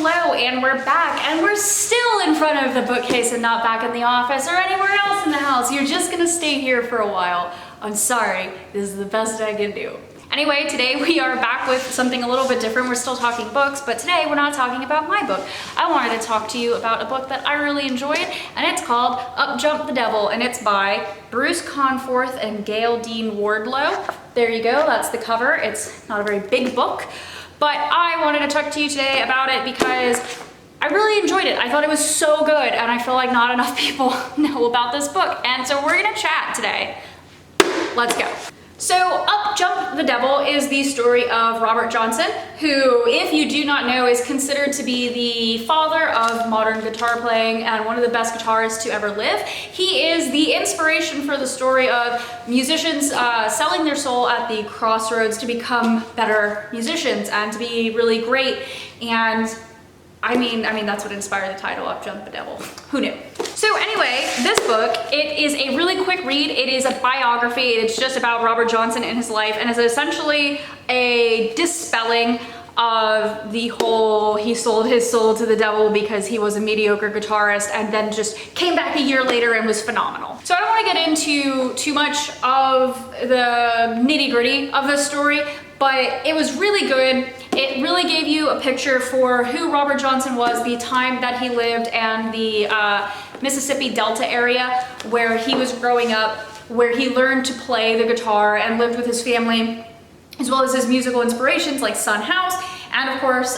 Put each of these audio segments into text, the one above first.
hello, and we're back, and we're still in front of the bookcase and not back in the office or anywhere else in the house. You're just gonna stay here for a while. I'm sorry, this is the best I can do. Anyway, today we are back with something a little bit different. We're still talking books, but today we're not talking about my book. I wanted to talk to you about a book that I really enjoyed, and it's called Up Jumped the Devil, and it's by Bruce Conforth and Gail Dean Wardlow. There you go, that's the cover. It's not a very big book, but I wanted to talk to you today about it because I really enjoyed it. I thought it was so good, and I feel like not enough people know about this book, and so we're gonna chat today. Let's go. So Up Jumped the Devil is the story of Robert Johnson, who, if you do not know, is considered to be the father of modern guitar playing and one of the best guitarists to ever live. He is the inspiration for the story of musicians selling their soul at the crossroads to become better musicians and to be really great. And I mean, that's what inspired the title, Up Jumped the Devil. Who knew? So anyway, this book, it is a really quick read. It is a biography. It's just about Robert Johnson and his life, and it's essentially a dispelling of the whole he sold his soul to the devil because he was a mediocre guitarist and then just came back a year later and was phenomenal. So I don't want to get into too much of the nitty-gritty of this story, but it was really good. It really gave you a picture for who Robert Johnson was, the time that he lived, and the Mississippi Delta area where he was growing up, where he learned to play the guitar and lived with his family, as well as his musical inspirations like Son House, and of course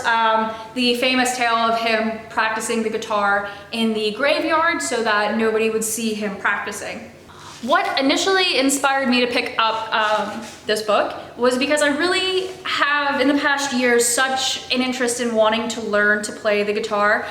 the famous tale of him practicing the guitar in the graveyard so that nobody would see him practicing. What initially inspired me to pick up this book was because I really have, in the past year, such an interest in wanting to learn to play the guitar.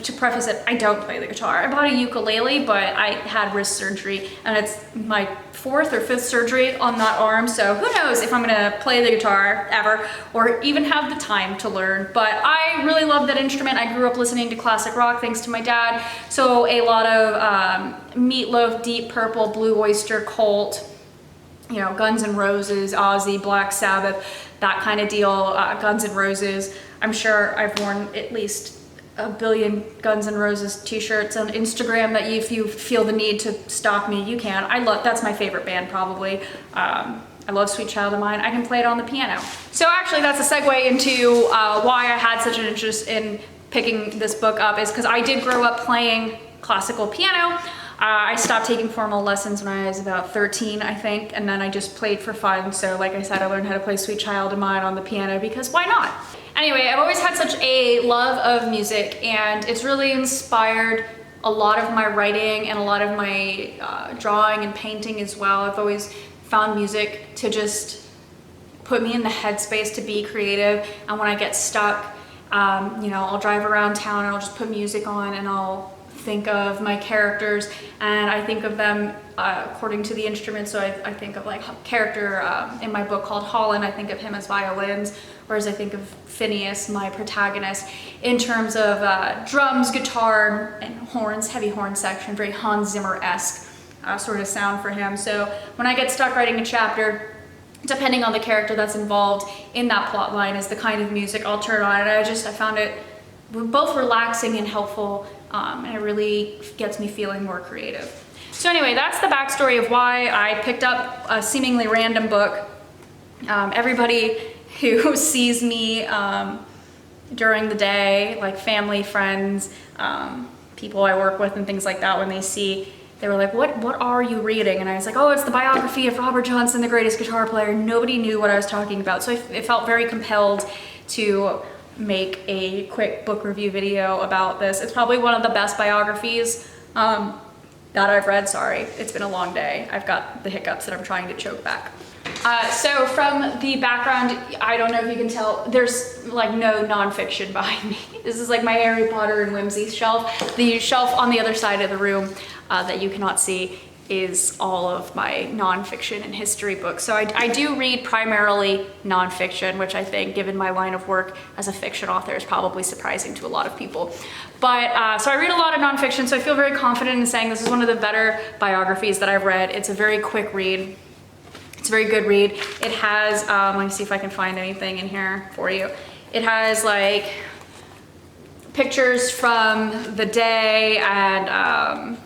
To preface it, I don't play the guitar. I bought a ukulele, but I had wrist surgery, and it's my 4th or 5th surgery on that arm, so who knows if I'm gonna play the guitar ever, or even have the time to learn. But I really love that instrument. I grew up listening to classic rock thanks to my dad, so a lot of Meatloaf, Deep Purple, Blue Oyster Cult, you know, Guns N' Roses, Ozzy, Black Sabbath, that kind of deal, Guns N' Roses. I'm sure I've worn at least a billion Guns N' Roses t-shirts on Instagram that if you feel the need to stalk me, you can. That's my favorite band probably. I love Sweet Child of Mine. I can play it on the piano. So actually that's a segue into why I had such an interest in picking this book up, is because I did grow up playing classical piano. I stopped taking formal lessons when I was about 13, I think, and then I just played for fun. So like I said, I learned how to play Sweet Child of Mine on the piano because why not? Anyway, I've always had such a love of music, and it's really inspired a lot of my writing and a lot of my drawing and painting as well. I've always found music to just put me in the headspace to be creative, and when I get stuck, you know, I'll drive around town and I'll just put music on and I'll think of my characters, and I think of them according to the instrument. So I think of like character in my book called Holland, I think of him as violins, whereas I think of Phineas, my protagonist, in terms of drums, guitar, and horns, heavy horn section, very Hans Zimmer-esque sort of sound for him. So when I get stuck writing a chapter, depending on the character that's involved in that plot line is the kind of music I'll turn on, and I found it both relaxing and helpful, and it really gets me feeling more creative. So anyway, that's the backstory of why I picked up a seemingly random book. Everybody who sees me during the day, like family, friends, people I work with and things like that, when they were like, what are you reading? And I was like, oh, it's the biography of Robert Johnson, the greatest guitar player. Nobody knew what I was talking about. So it felt very compelled to make a quick book review video about this. It's probably one of the best biographies that I've read. Sorry, it's been a long day. I've got the hiccups that I'm trying to choke back. So from the background, I don't know if you can tell, there's like no nonfiction behind me. This is like my Harry Potter and Whimsy shelf. The shelf on the other side of the room that you cannot see is all of my nonfiction and history books. So I do read primarily nonfiction, which I think, given my line of work as a fiction author, is probably surprising to a lot of people. But so I read a lot of nonfiction, so I feel very confident in saying this is one of the better biographies that I've read. It's a very quick read. It's a very good read. It has, let me see if I can find anything in here for you. It has like pictures from the day and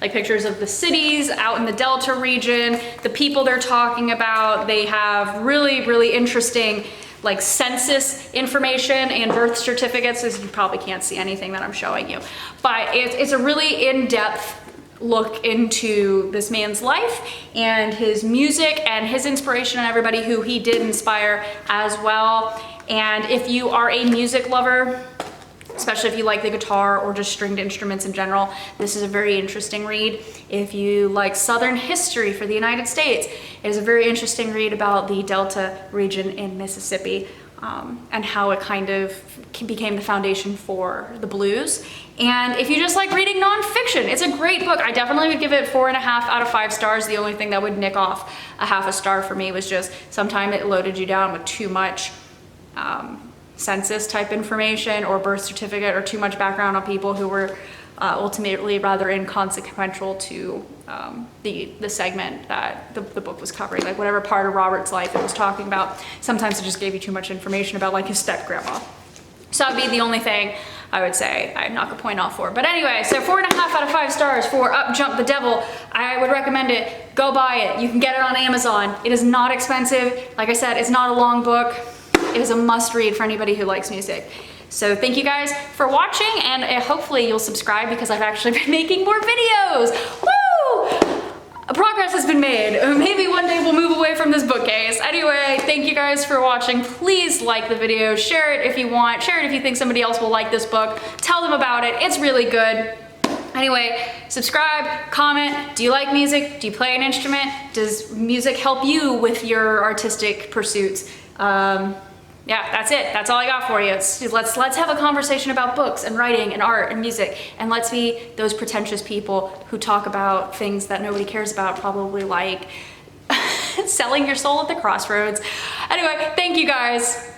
like pictures of the cities out in the Delta region, the people they're talking about. They have really, really interesting like census information and birth certificates, as you probably can't see anything that I'm showing you. But it's a really in-depth look into this man's life and his music and his inspiration and everybody who he did inspire as well. And if you are a music lover, especially if you like the guitar or just stringed instruments in general, this is a very interesting read. If you like Southern history for the United States, it is a very interesting read about the Delta region in Mississippi and how it kind of became the foundation for the blues. And if you just like reading nonfiction, it's a great book. I definitely would give it 4.5 out of 5 stars. The only thing that would nick off a half a star for me was just sometimes it loaded you down with too much census type information or birth certificate or too much background on people who were ultimately rather inconsequential to the segment that the book was covering, like whatever part of Robert's life it was talking about. Sometimes it just gave you too much information about like his step grandma. So that'd be the only thing I would say I'd knock a point off for. But anyway, so 4.5 out of 5 stars for Up Jump the Devil. I would recommend it. Go buy it. You can get it on Amazon. It is not expensive. Like I said, it's not a long book. It is a must read for anybody who likes music. So thank you guys for watching, and hopefully you'll subscribe because I've actually been making more videos. Woo! Progress has been made. Maybe one day we'll move away from this bookcase. Anyway, thank you guys for watching. Please like the video, share it if you want, share it if you think somebody else will like this book. Tell them about it, it's really good. Anyway, subscribe, comment. Do you like music? Do you play an instrument? Does music help you with your artistic pursuits? Yeah, that's it. That's all I got for you. Let's have a conversation about books and writing and art and music, and let's be those pretentious people who talk about things that nobody cares about, probably like selling your soul at the crossroads. Anyway, thank you guys.